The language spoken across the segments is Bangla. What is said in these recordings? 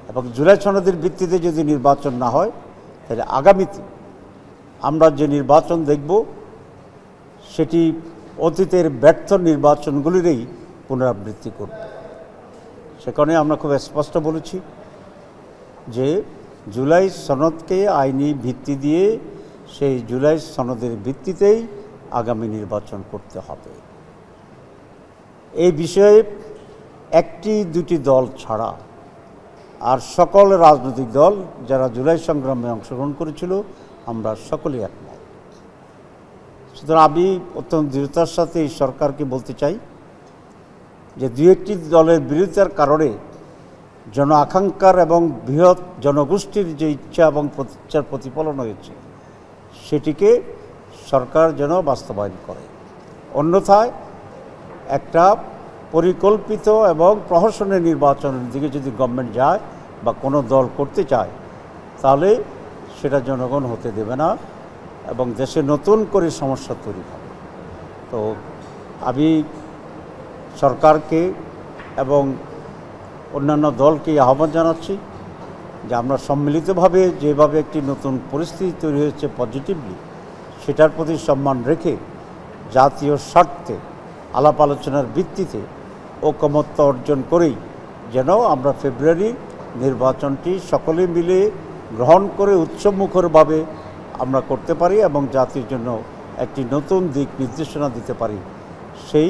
এবং জুলাই সনদের ভিত্তিতে যদি নির্বাচন না হয় তাহলে আগামীতে আমরা যে নির্বাচন দেখব সেটি অতীতের ব্যর্থ নির্বাচনগুলিরই পুনরাবৃত্তি করবে। সে কারণে আমরা খুব স্পষ্ট বলেছি যে জুলাই সনদকে আইনি ভিত্তি দিয়ে সেই জুলাই সনদের ভিত্তিতেই আগামী নির্বাচন করতে হবে। এই বিষয়ে একটি দুটি দল ছাড়া আর সকল রাজনৈতিক দল যারা জুলাই সংগ্রামে অংশগ্রহণ করেছিল আমরা সকলেই একমত। সুতরাং আমি অত্যন্ত দৃঢ়তার সাথে এই সরকারকে বলতে চাই যে দু একটি দলের বিরোধিতার কারণে জন আকাঙ্ক্ষার এবং বৃহৎ জনগোষ্ঠীর যে ইচ্ছা এবং প্রতিচ্ছার প্রতিফলন হয়েছে সেটিকে সরকার যেন বাস্তবায়ন করে। অন্যথায় একটা পরিকল্পিত এবং প্রহসনের নির্বাচনের দিকে যদি গভর্নমেন্ট যায় বা কোনো দল করতে চায় তাহলে সেটা জনগণ হতে দেবে না এবং দেশে নতুন করে সমস্যা তৈরি হবে। তো আমি সরকারকে এবং অন্যান্য দলকে আহ্বান জানাচ্ছি যে আমরা সম্মিলিতভাবে যেভাবে একটি নতুন পরিস্থিতি তৈরি হয়েছে পজিটিভলি সেটার প্রতি সম্মান রেখে জাতীয় স্বার্থে আলাপ আলোচনার ভিত্তিতে ঐকমত্য অর্জন করেই যেন আমরা ফেব্রুয়ারি নির্বাচনটি সকলে মিলে গ্রহণ করে উৎসবমুখরভাবে আমরা করতে পারি এবং জাতির জন্য একটি নতুন দিক নির্দেশনা দিতে পারি। সেই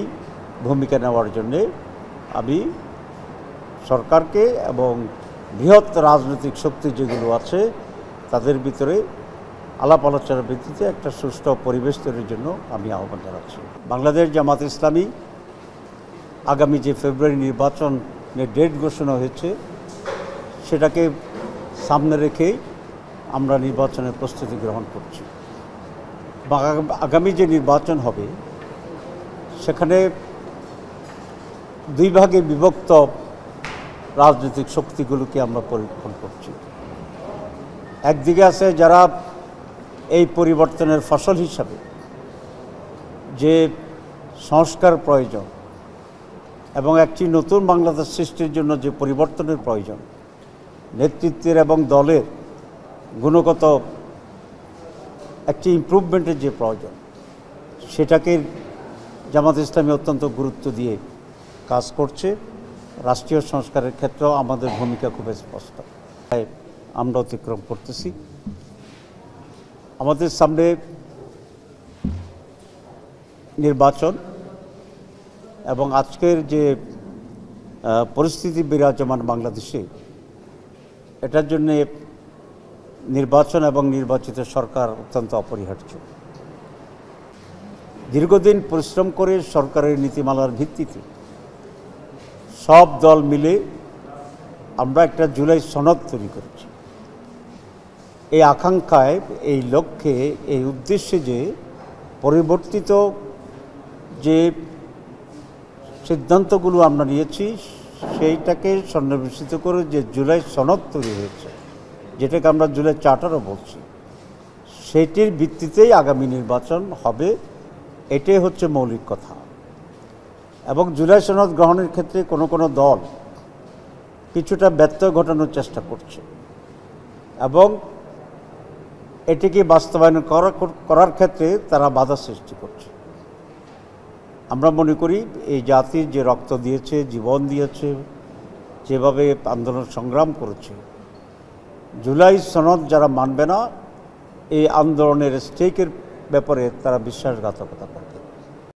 ভূমিকা নেওয়ার জন্যে আমি সরকারকে এবং বৃহৎ রাজনৈতিক শক্তি যেগুলো আছে তাদের ভিতরে আলাপ আলোচনার ভিত্তিতে একটা সুষ্ঠু পরিবেশ তৈরির জন্য আমি আহ্বান জানাচ্ছি। বাংলাদেশ জামাত ইসলামী আগামী যে ফেব্রুয়ারি নির্বাচনের ডেট ঘোষণা হয়েছে সেটাকে সামনে রেখেই আমরা নির্বাচনের প্রস্তুতি গ্রহণ করছি। আগামী যে নির্বাচন হবে সেখানে দুই ভাগে বিভক্ত রাজনৈতিক শক্তিগুলোকে আমরা পরীক্ষণ করছি। একদিকে আছে যারা এই পরিবর্তনের ফসল হিসাবে যে সংস্কার প্রয়োজন এবং একটি নতুন বাংলাদেশ সৃষ্টির জন্য যে পরিবর্তনের প্রয়োজন, নেতৃত্বের এবং দলের গুণগত একটি ইমপ্রুভমেন্টের যে প্রয়োজন সেটাকে জামাত ইসলামী অত্যন্ত গুরুত্ব দিয়ে কাজ করছে। রাষ্ট্রীয় সংস্কারের ক্ষেত্রেও আমাদের ভূমিকা খুব স্পষ্ট, আমরা অতিক্রম করতেছি। আমাদের সামনে নির্বাচন এবং আজকের যে পরিস্থিতি বিরাজমান বাংলাদেশে এটার জন্যে নির্বাচন এবং নির্বাচিত সরকার অত্যন্ত অপরিহার্য। দীর্ঘদিন পরিশ্রম করে সরকারের নীতিমালার ভিত্তিতে সব দল মিলে আমরা একটা জুলাই সনদ তৈরি করেছি এই আকাঙ্ক্ষায়, এই লক্ষ্যে, এই উদ্দেশ্যে যে পরিবর্তিত যে সিদ্ধান্তগুলো আমরা নিয়েছি সেইটাকে সন্নিবেশিত করে যে জুলাই সনদ তৈরি হয়েছে, যেটাকে আমরা জুলাই চার্টারও বলছি, সেটির ভিত্তিতেই আগামী নির্বাচন হবে। এটাই হচ্ছে মৌলিক কথা। এবং জুলাই সনদ গ্রহণের ক্ষেত্রে কোনো কোনো দল কিছুটা ব্যত্যয় ঘটানোর চেষ্টা করছে এবং এটিকে বাস্তবায়ন করার ক্ষেত্রে তারা বাধা সৃষ্টি করছে। আমরা মনে করি এই জাতির যে রক্ত দিয়েছে, জীবন দিয়েছে, যেভাবে আন্দোলন সংগ্রাম করেছে, জুলাই সনদ যারা মানবে না এই আন্দোলনের স্টেকের ব্যাপারে তারা বিশ্বাসঘাতকতা করবে।